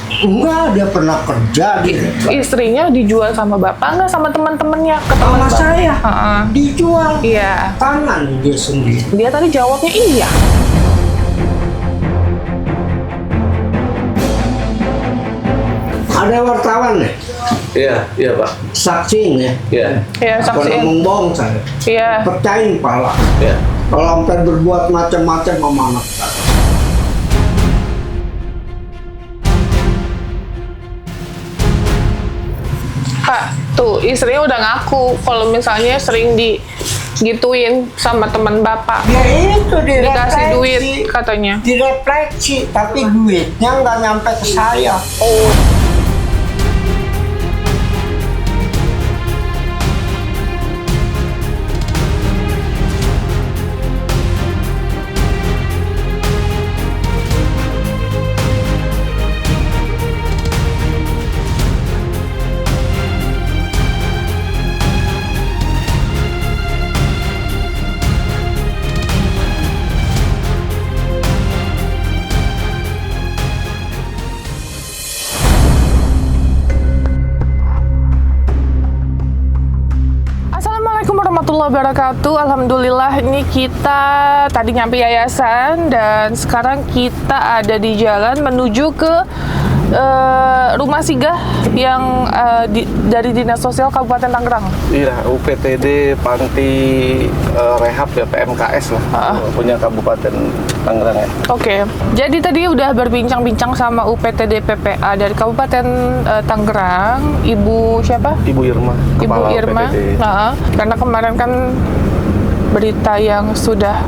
Enggak, dia pernah kerja di Istrinya dijual sama bapak nggak sama teman-temannya ke teman sama bapak? saya. Dijual Iya. tangan dia sendiri. Dia tadi jawabnya iya. Ada wartawan nih, Iya Pak. saksiin ya. Iya. Iya, Pernah saksiin. membohong saya. Iya. Percayain pala. Iya. Kalau sampai berbuat macam-macam sama anak saya. Pak, tuh istrinya udah ngaku kalau misalnya sering digituin sama teman bapak. Ya itu Dikasih duit direfleksi. katanya. Direfleksi, tapi duitnya nggak nyampe ke saya. Oh. Assalamualaikum warahmatullahi wabarakatuh. Alhamdulillah ini kita tadi nyampe yayasan dan sekarang kita ada di jalan menuju ke rumah singgah yang dari Dinas Sosial Kabupaten Tangerang. Iya, UPTD Panti Rehab ya, PMKS lah, punya Kabupaten Tangerang ya. Oke, jadi tadi udah berbincang-bincang sama UPTD PPA dari Kabupaten Tangerang, Ibu siapa? Ibu Irma, Ibu Kepala Irma. UPTD. Karena kemarin kan berita yang sudah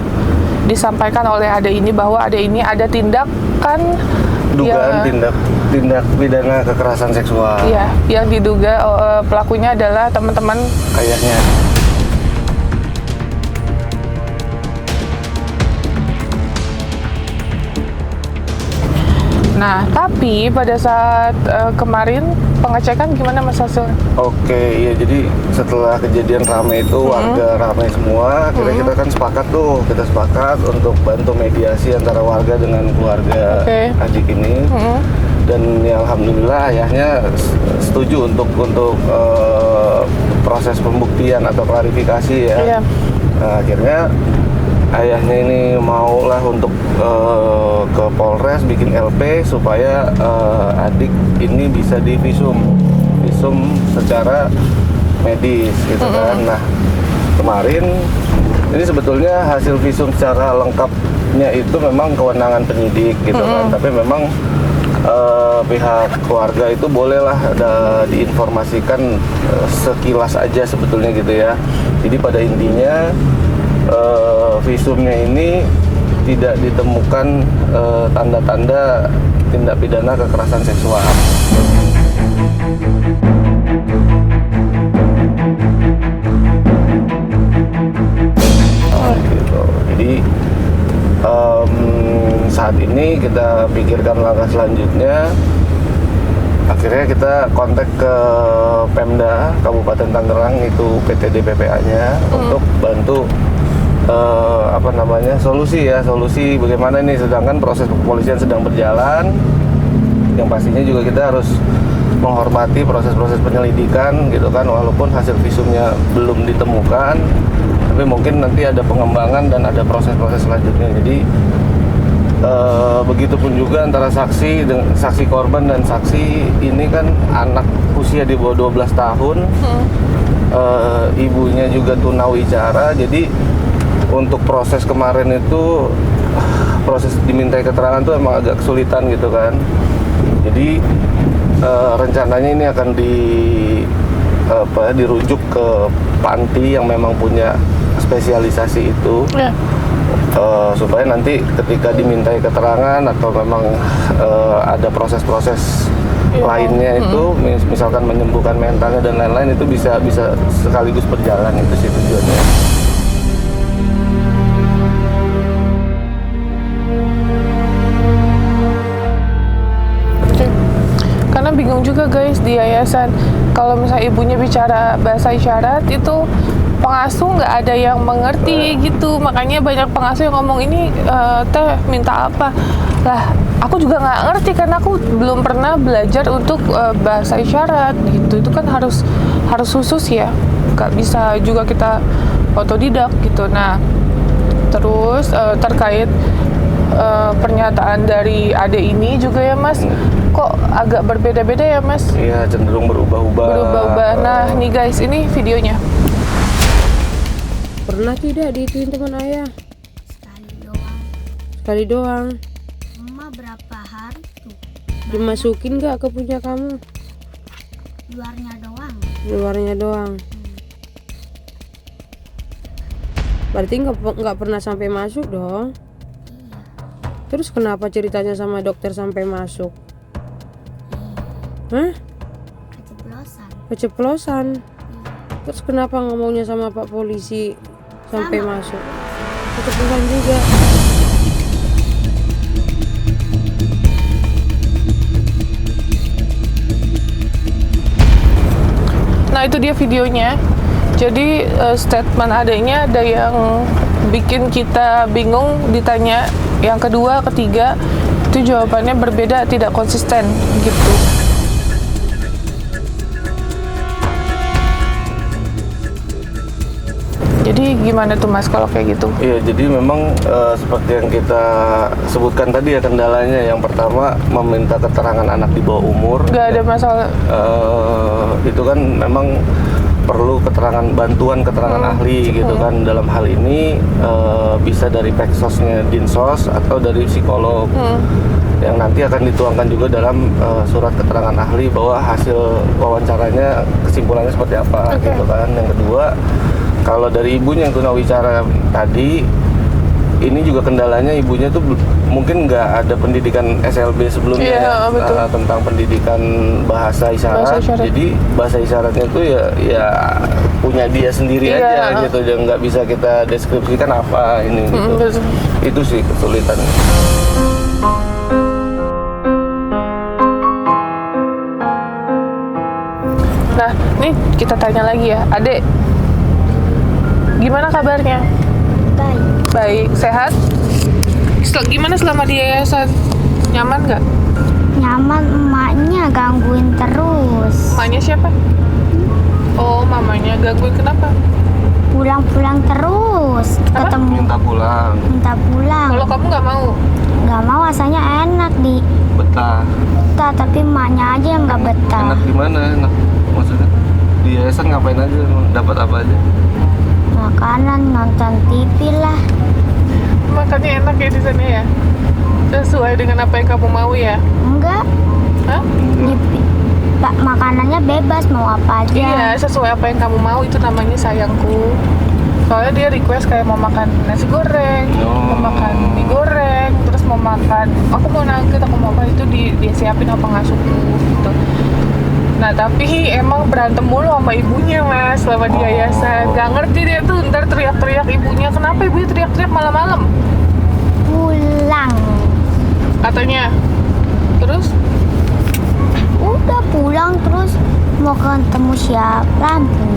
disampaikan oleh Ade ini bahwa Ade ini ada tindakan Dugaan tindak pidana kekerasan seksual. ya yang diduga pelakunya adalah teman-teman Ayahnya. Nah, tapi pada saat kemarin pengecekan gimana Mas hasilnya? Oke, iya jadi setelah kejadian rame itu warga rame semua, akhirnya kita kan kita sepakat untuk bantu mediasi antara warga dengan keluarga adik ini. Dan ya alhamdulillah ayahnya setuju untuk proses pembuktian atau klarifikasi ya. Iya. Nah, akhirnya ayahnya ini maulah untuk ke Polres bikin LP supaya adik ini bisa divisum secara medis gitu kan. Nah, kemarin ini sebetulnya hasil visum secara lengkapnya itu memang kewenangan penyidik gitu kan, tapi memang pihak keluarga itu bolehlah diinformasikan sekilas aja sebetulnya gitu ya. Jadi pada intinya visumnya ini tidak ditemukan tanda-tanda tindak pidana kekerasan seksual. Gitu. Jadi saat ini kita pikirkan langkah selanjutnya. Akhirnya kita kontak ke Pemda Kabupaten Tangerang, itu PTD PPA-nya untuk bantu solusi bagaimana ini, sedangkan proses kepolisian sedang berjalan. Yang pastinya juga kita harus menghormati proses-proses penyelidikan gitu kan, walaupun hasil visumnya belum ditemukan, tapi mungkin nanti ada pengembangan dan ada proses-proses selanjutnya. Jadi begitupun juga antara saksi korban dan saksi ini kan anak usia di bawah 12 tahun, ibunya juga tunawicara. Jadi untuk proses kemarin itu, proses dimintai keterangan itu emang agak kesulitan gitu kan. Jadi rencananya ini akan dirujuk ke panti yang memang punya spesialisasi itu. Ya. Supaya nanti ketika dimintai keterangan atau memang ada proses-proses lainnya itu, misalkan menyembuhkan mentalnya dan lain-lain, itu bisa sekaligus berjalan, itu sih tujuannya. Karena bingung juga guys di yayasan, kalau misalnya ibunya bicara bahasa isyarat itu pengasuh nggak ada yang mengerti gitu, makanya banyak pengasuh yang ngomong ini teh minta apa lah. Aku juga nggak ngerti karena aku belum pernah belajar untuk bahasa isyarat gitu. Itu kan harus khusus ya, nggak bisa juga kita otodidak gitu. Nah terus terkait pernyataan dari Ade ini juga ya Mas, kok agak berbeda-beda ya Mas? Iya, cenderung berubah-ubah. Nah nih guys, ini videonya. Pernah tidak diituin teman ayah? Sekali doang. Sekali doang. Emak berapa hari tuh? Dimasukin gak ke punya kamu? Luarnya doang. Luarnya doang. Berarti nggak pernah sampai masuk dong. Terus kenapa ceritanya sama dokter sampai masuk? Hah? Keceplosan. Keceplosan. Terus kenapa ngomongnya sama Pak Polisi sampai Sama. masuk? Keceplosan juga. Nah itu dia videonya. Jadi statement adanya ada yang bikin kita bingung, ditanya yang kedua, ketiga itu jawabannya berbeda, tidak konsisten gitu. Jadi gimana tuh Mas kalau kayak gitu? Iya, jadi memang seperti yang kita sebutkan tadi ya, kendalanya yang pertama meminta keterangan anak di bawah umur. Nggak ada masalah. Itu kan memang perlu bantuan keterangan ahli gitu kan. Dalam hal ini bisa dari peksosnya Dinsos atau dari psikolog yang nanti akan dituangkan juga dalam surat keterangan ahli bahwa hasil wawancaranya kesimpulannya seperti apa gitu kan. Yang kedua, kalau dari ibunya yang tunawicara tadi, ini juga kendalanya ibunya tuh mungkin nggak ada pendidikan SLB sebelumnya tentang pendidikan bahasa isyarat. Jadi bahasa isyaratnya tuh ya punya dia sendiri aja gitu, dan nggak bisa kita deskripsikan apa ini gitu. Itu sih kesulitannya. Nah, nih kita tanya lagi ya, Adek, gimana kabarnya? Baik. Baik, sehat? Gimana selama di yayasan? Nyaman nggak? Nyaman, emaknya gangguin terus. Mamanya siapa? Oh, mamanya gangguin, kenapa? Pulang-pulang terus. Apa? Ketemu. Minta pulang, Minta pulang. Kalau kamu nggak mau? Nggak mau, rasanya enak di betah. betah, tapi emaknya aja yang nggak betah. Enak gimana? Enak maksudnya? Di yayasan ngapain aja? Dapat apa aja? Makanan, nonton TV lah. Makannya enak ya di sana ya? Sesuai dengan apa yang kamu mau ya? Enggak. Hah? Pak, makanannya bebas, mau apa aja. Iya, sesuai apa yang kamu mau, itu namanya sayangku. Soalnya dia request kayak mau makan nasi goreng, mau makan mie goreng, terus mau makan, aku mau nugget, aku mau apa, itu dia siapin apa pengasuhku gitu. Nah tapi emang berantem mulu sama ibunya Mas selama di yayasan. Gak ngerti dia tuh, ntar teriak-teriak ibunya. Kenapa ibunya teriak-teriak malam-malam? Pulang. Katanya. Terus? Udah pulang terus mau ketemu siapa? Lampung.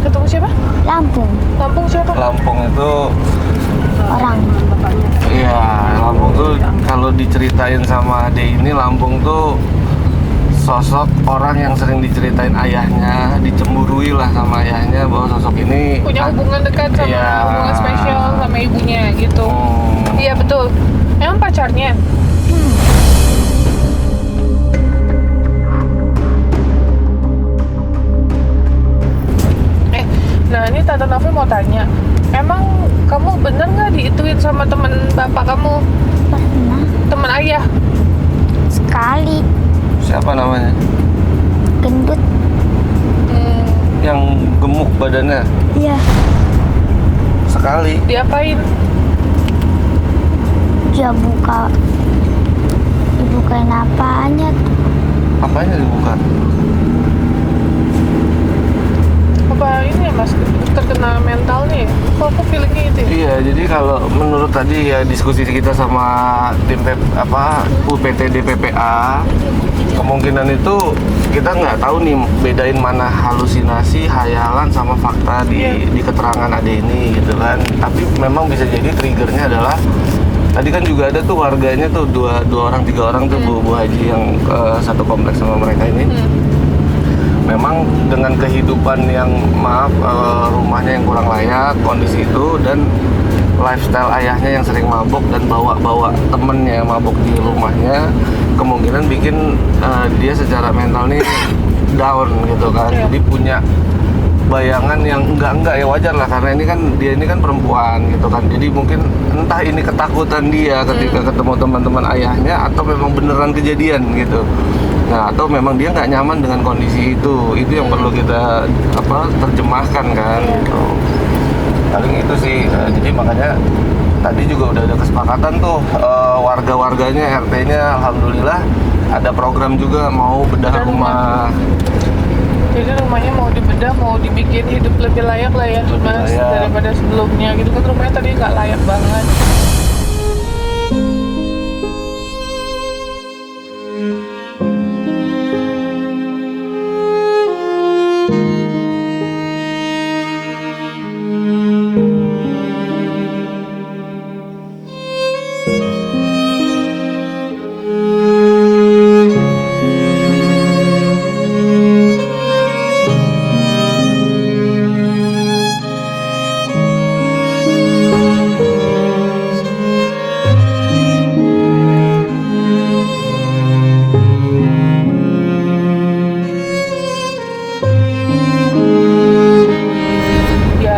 Ketemu siapa? Lampung. Lampung siapa? Lampung itu, Orang. iya, Lampung tuh kalau diceritain sama Ade ini, Lampung tuh sosok orang yang sering diceritain ayahnya, dicemburui lah sama ayahnya bahwa sosok ini Punya hubungan dekat sama Iya. hubungan spesial sama ibunya gitu. Iya betul. Emang pacarnya? Nah ini Tante Novi mau tanya, emang kamu bener nggak diituin sama temen bapak kamu, Pernah. temen ayah? Sekali. Siapa namanya? Gendut. Yang gemuk badannya Iya. sekali. Diapain? Dia dibukain apanya tuh? Apanya dibuka? Apa ini ya Mas, terkena mental nih? Kok aku feelingnya itu ya? Iya, jadi kalau menurut tadi ya diskusi kita sama tim UPT DPPA, kemungkinan itu kita nggak tahu nih bedain mana halusinasi, hayalan sama fakta di keterangan ade ini gitu kan. Tapi memang bisa jadi triggernya adalah tadi kan juga ada tuh warganya tuh dua orang 3 orang tuh Bu Haji yang satu kompleks sama mereka ini. Memang dengan kehidupan yang rumahnya yang kurang layak, kondisi itu dan lifestyle ayahnya yang sering mabuk dan bawa temennya mabuk di rumahnya, kemungkinan bikin dia secara mental nih down gitu kan. Jadi punya bayangan yang enggak ya, wajar lah karena dia ini kan perempuan gitu kan. Jadi mungkin entah ini ketakutan dia ketika ketemu teman-teman ayahnya atau memang beneran kejadian gitu. Nah, atau memang dia nggak nyaman dengan kondisi itu yang perlu kita terjemahkan kan gitu. Paling itu sih, jadi makanya tadi juga udah ada kesepakatan tuh warga-warganya, RT-nya alhamdulillah ada program juga mau bedah rumah. Jadi rumahnya mau dibedah, mau dibikin hidup lebih layak lah ya Mas daripada sebelumnya gitu kan. Rumahnya tadi nggak layak banget.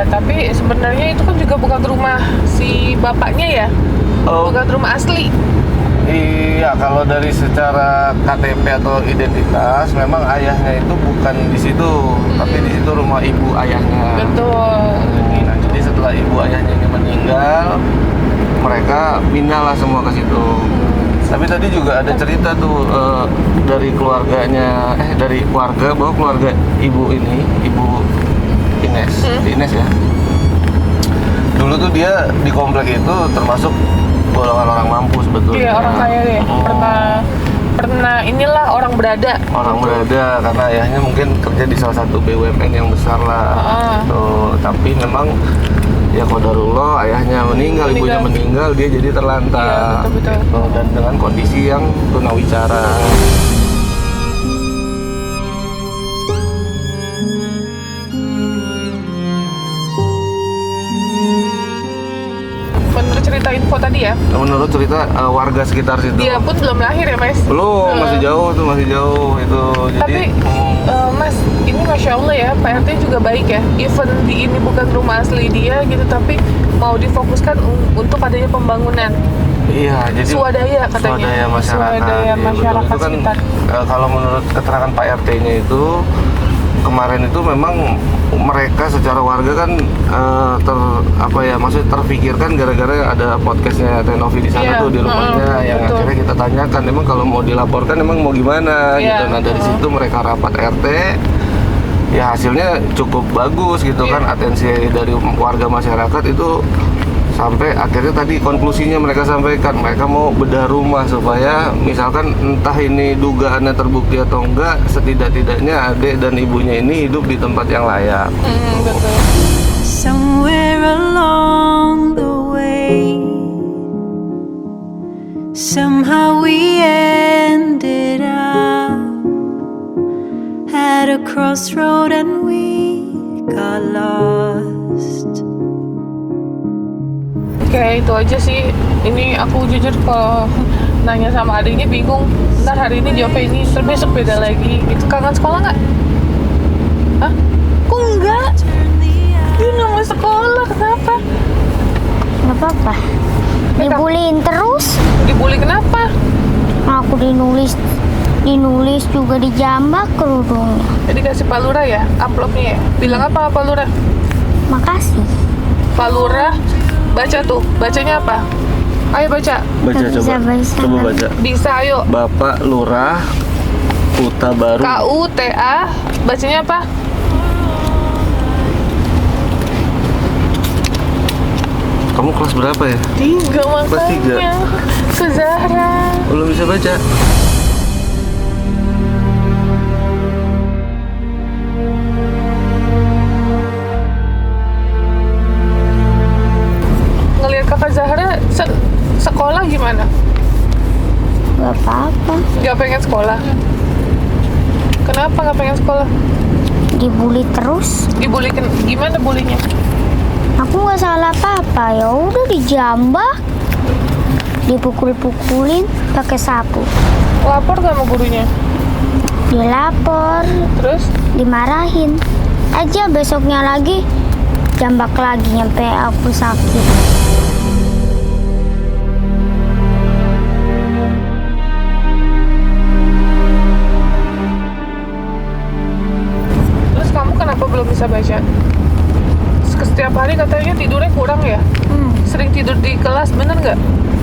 Tapi sebenarnya itu kan juga bukan rumah si bapaknya ya, bukan rumah asli. Iya, kalau dari secara KTP atau identitas memang ayahnya itu bukan di situ, tapi di situ rumah ibu ayahnya. Betul. Nah, jadi setelah ibu ayahnya ini meninggal, mereka pindah lah semua ke situ. Tapi tadi juga ada cerita tuh dari keluarganya, dari keluarga bahwa keluarga ibu ini, ibu Ines ya. Dulu tuh dia di komplek itu termasuk golongan orang mampu sebetulnya. Iya, orang kaya deh. Pernah inilah orang berada. Orang berada karena ayahnya mungkin kerja di salah satu BUMN yang besar lah. Gitu. Tapi memang ya qadarullah ayahnya meninggal, ibunya meninggal, dia jadi terlantar. Iya, betul. Gitu. Dan dengan kondisi yang tunawicara. Menurut cerita info tadi ya, Menurut cerita warga sekitar situ. dia pun belum lahir ya Mas? Belum, masih jauh itu. Jadi Tapi Mas, ini Masya Allah ya, Pak RT juga baik ya. Even ini bukan rumah asli dia gitu, tapi mau difokuskan untuk adanya pembangunan. iya, jadi Swadaya katanya. Swadaya masyarakat. Swadaya Iya, masyarakat betul. Itu kan sekitar. kalau menurut keterangan Pak RT-nya itu kemarin itu memang mereka secara warga kan maksudnya terpikirkan gara-gara ada podcastnya Tenovi di sana tuh di rumahnya yang betul. akhirnya kita tanyakan emang kalau mau dilaporkan emang mau gimana gitu. Nah dari situ mereka rapat RT, ya hasilnya cukup bagus gitu kan, atensi dari warga masyarakat itu sampai akhirnya tadi konklusinya mereka sampaikan mereka mau bedah rumah supaya misalkan entah ini dugaannya terbukti atau enggak, setidak-tidaknya adik dan ibunya ini hidup di tempat yang layak. Betul. Somewhere along the way, somehow we ended up at a crossroad and we got lost. Oke, itu aja sih. Ini aku jujur kalau nanya sama adiknya bingung. Ntar hari ini jawabnya ini, terus besok beda lagi. Itu kangen sekolah nggak? Hah? Kok enggak? Dia nggak mau sekolah, kenapa? Nggak apa-apa. Dibuliin terus. Dibully kenapa? Aku dinulis juga dijambak kerudungnya. Jadi kasih Pak Lurah ya, amplopnya ya. Bilang apa Pak Lurah? Makasih. Pak Lurah, baca tuh. Bacanya apa? Ayo baca. Baca Nggak coba. bisa baca. Coba baca. Bisa, ayo. Bapak Lurah Kuta Baru. KUTA. Bacanya apa? Kamu kelas berapa ya? 3 Kelas 3. makanya. Ke Zahra. Belum bisa baca. sekolah? Kenapa nggak pengen sekolah? Dibully terus. Dibully gimana bulinya? Aku nggak salah apa-apa, ya udah dijambak, dipukul-pukulin pakai sapu, Lapor gak sama gurunya? dilapor, Terus? dimarahin. Aja besoknya lagi jambak lagi nyampe aku sakit. Terus kamu kenapa belum bisa baca? Setiap hari katanya tidurnya kurang ya? Sering tidur di kelas, bener nggak?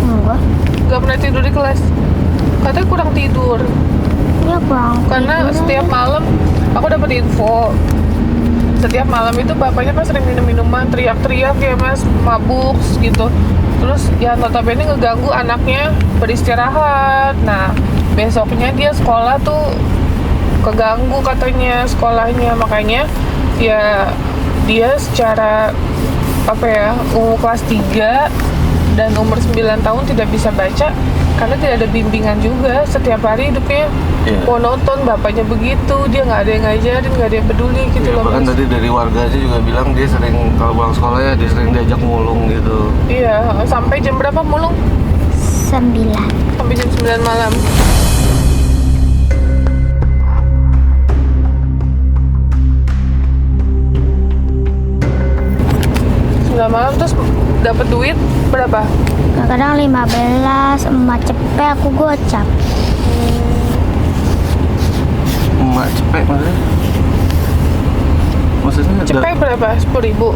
Enggak, Nggak pernah tidur di kelas? Katanya kurang tidur. ya bang. Karena setiap malam aku dapat info. Setiap malam itu bapaknya pas sering minum-minuman, teriak-teriak ya mas, mabuk gitu. Terus ya notabene ngeganggu anaknya beristirahat. Nah besoknya dia sekolah tuh keganggu katanya sekolahnya, makanya ya dia secara apa ya kelas 3 dan umur 9 tahun tidak bisa baca karena tidak ada bimbingan juga. Setiap hari hidupnya monoton, bapaknya begitu, dia nggak ada yang ngajarin, nggak ada yang peduli gitu Ya, loh bahkan mas. tadi dari warga aja juga bilang dia sering kalau pulang sekolah ya dia sering diajak mulung gitu. Iya, sampai jam berapa mulung? 9. Sampai jam 9 malam. Malam terus dapat duit berapa? Kadang 15, emak cepet aku gocap. Emak cepet maksudnya? Maksudnya Cepet berapa? 10.000.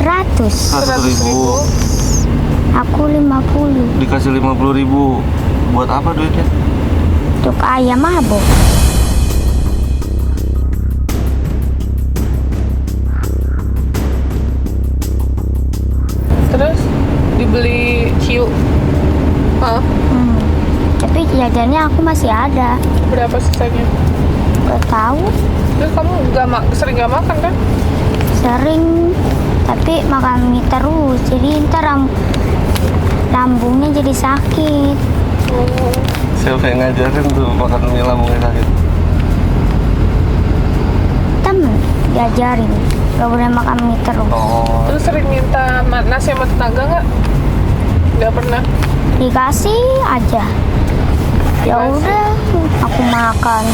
100. 100.000 Aku 50. dikasih 50.000 buat apa duitnya? Untuk ayam mabuk. Terus dibeli ciu. Hah? Tapi jajannya aku masih ada. Berapa sisanya? Gak tahu. Terus kamu sering gak makan kan? Sering. Tapi makan mie terus. Jadi ntar lambungnya jadi sakit. Siapa yang ngajarin tuh makan mie lambungnya sakit? Temen diajarin. Gak boleh makan mie terus. Oh, Terus sering minta nasi sama tetangga nggak? Nggak pernah. Dikasih aja. Ya Dikasih. udah, aku makan.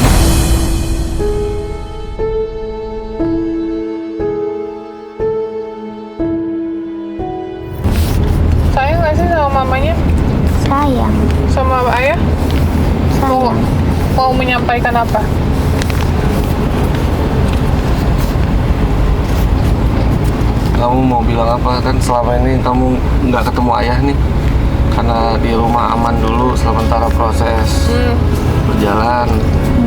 Sayang nggak sih sama mamanya? Sayang. Sama ayah? Mau, Sayang. mau menyampaikan apa? kamu mau bilang apa? Kan selama ini kamu nggak ketemu ayah nih karena di rumah aman dulu sementara proses berjalan.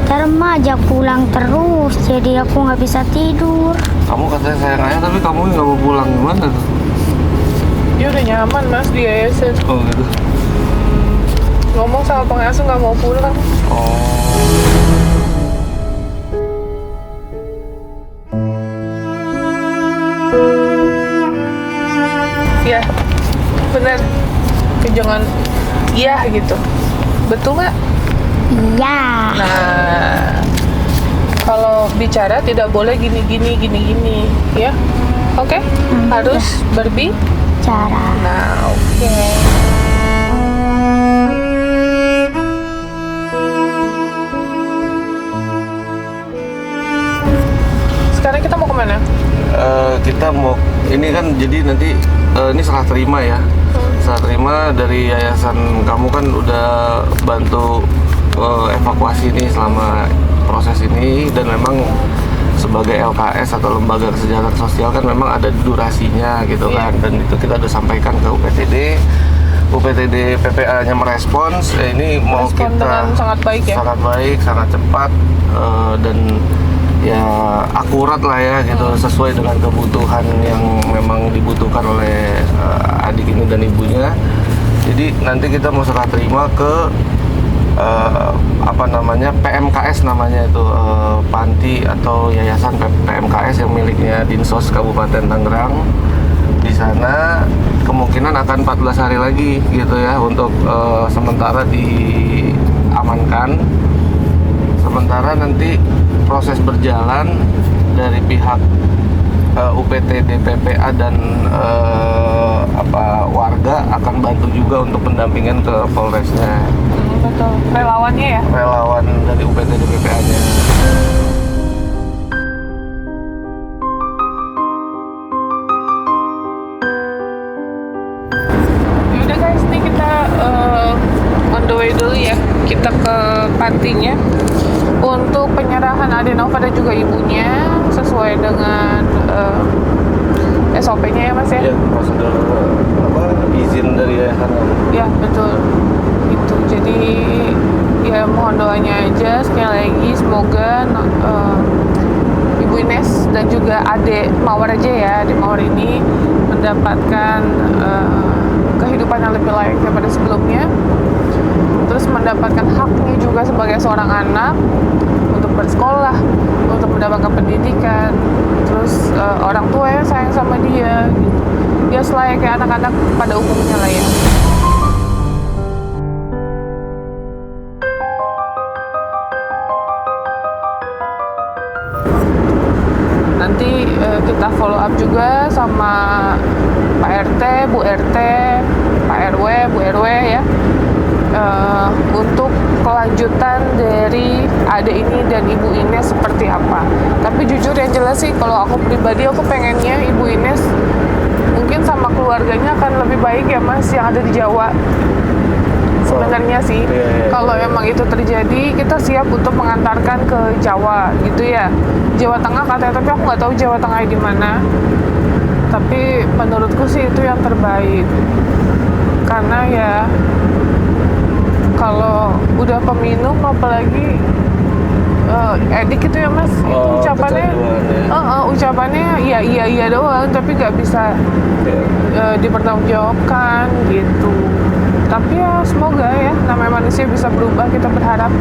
Ntar emak ajak pulang terus, jadi aku nggak bisa tidur. Kamu katanya sayang ayah tapi kamu nggak mau pulang, gimana tuh? Dia udah nyaman mas di yayasan. Oh gitu. Ngomong sama pengasuh nggak mau pulang. Oh. Ya, bener. Jangan iya gitu. Betul nggak? Iya. Nah, kalau bicara tidak boleh gini, ya. Oke? Harus berbicara. Cara. Nah, oke. Sekarang kita mau kemana? Kita mau ini kan jadi nanti ini serah terima ya. Serah terima dari yayasan kamu kan udah bantu evakuasi ini selama proses ini dan memang sebagai LKS atau lembaga kesejahteraan sosial kan memang ada durasinya gitu kan, dan itu kita udah sampaikan ke UPTD PPA-nya merespons ini mau Respon kita dengan sangat baik ya? sangat baik, sangat cepat dan ya akurat lah ya gitu, sesuai dengan kebutuhan yang memang dibutuhkan oleh adik ini dan ibunya. Jadi nanti kita mau serah terima ke apa namanya PMKS namanya itu panti atau yayasan PMKS yang miliknya Dinsos Kabupaten Tangerang. Di sana kemungkinan akan 14 hari lagi gitu ya untuk sementara diamankan sementara nanti proses berjalan dari pihak UPT DPPA dan warga akan bantu juga untuk pendampingan ke Polresnya. Betul. Relawannya ya. Relawan dari UPT DPPA-nya. Yaudah guys, nih kita on the way dulu ya. Kita ke pantinya untuk penyerahan Adenova dan juga ibunya sesuai dengan SOP-nya ya Mas ya. Ya, prosedur izin dari yayasan. Ya betul. Itu jadi ya mohon doanya aja sekali lagi, semoga Ibu Ines dan juga adik Mawar aja ya, adik Mawar ini mendapatkan kehidupan yang lebih layak daripada sebelumnya, terus mendapatkan haknya juga sebagai seorang anak untuk bersekolah, untuk mendapatkan pendidikan, terus orang tua yang sayang sama dia gitu. Ya selayaknya anak-anak pada umumnya lah ya. Nanti kita follow up juga sama Pak RT, Bu RT, Pak RW, Bu RW ya, untuk kelanjutan dari adik ini dan Ibu Ines seperti apa. Tapi jujur yang jelas sih, kalau aku pribadi aku pengennya Ibu Ines mungkin sama keluarganya akan lebih baik ya Mas yang ada di Jawa. Sebenarnya sih, kalau emang itu terjadi, kita siap untuk mengantarkan ke Jawa gitu ya. Jawa Tengah katanya, tapi aku nggak tahu Jawa Tengah di mana. Tapi menurutku sih itu yang terbaik. Karena ya kalau udah peminum apalagi edik itu ya Mas, itu ucapannya ucapannya iya doang, tapi nggak bisa dipertanggungjawabkan gitu. Tapi ya semoga ya namanya manusia bisa berubah, kita berharap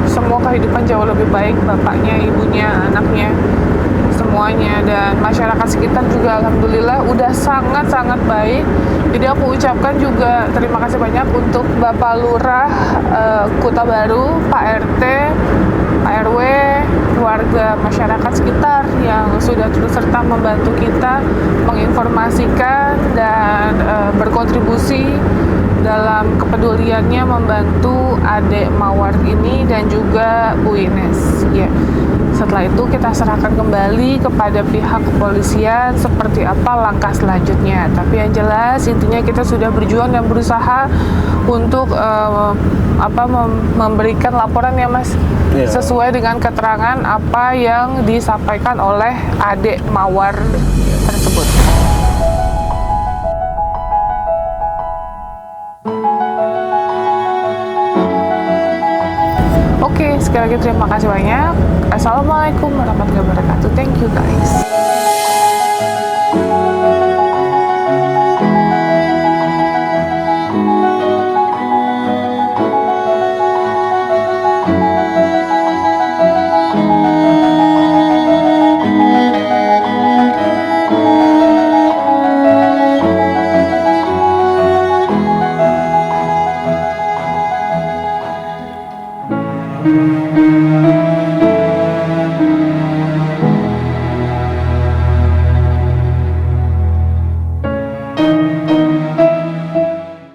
semua kehidupan jauh lebih baik, bapaknya, ibunya, anaknya, semuanya, dan masyarakat sekitar juga alhamdulillah udah sangat-sangat baik. Jadi aku ucapkan juga terima kasih banyak untuk Bapak Lurah Kuta Baru, Pak RT, Pak RW, warga masyarakat sekitar yang sudah terus serta membantu kita menginformasikan dan berkontribusi dalam kepeduliannya membantu adik Mawar ini dan juga Bu Ines ya. Setelah itu kita serahkan kembali kepada pihak kepolisian seperti apa langkah selanjutnya. Tapi yang jelas intinya kita sudah berjuang dan berusaha untuk memberikan laporan ya Mas, sesuai dengan keterangan apa yang disampaikan oleh adik Mawar tersebut. Oke, sekali lagi terima kasih banyak. Assalamualaikum warahmatullahi wabarakatuh. Thank you guys.